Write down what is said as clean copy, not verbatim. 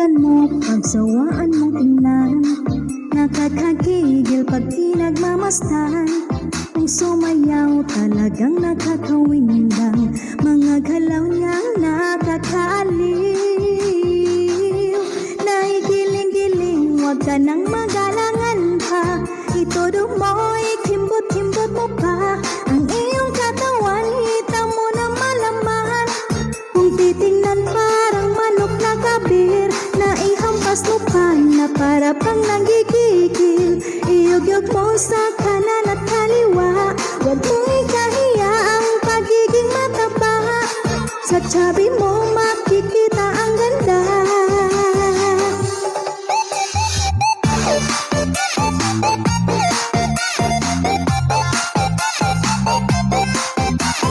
Pakinggan mo, pagsawaan mong tingnan, nakakagigil pag pinagmamastan. Kung sumayaw talagang nakakawindang, mga galaw niyang nakakaaliw. Nahigiling-giling, huwag ka nang magalangan pa. Itodo mo'y kimbot-kimbot mo pa. Ang iyong katawan, hita mo na malaman. Kung titingnan parang manok na kabir, naihampas mo pa na para pang nanggigigil. Iyog-yog mo sa kanan at kaliwa, huwag mong ikahiya ang pagiging mataba. Sa tabi mo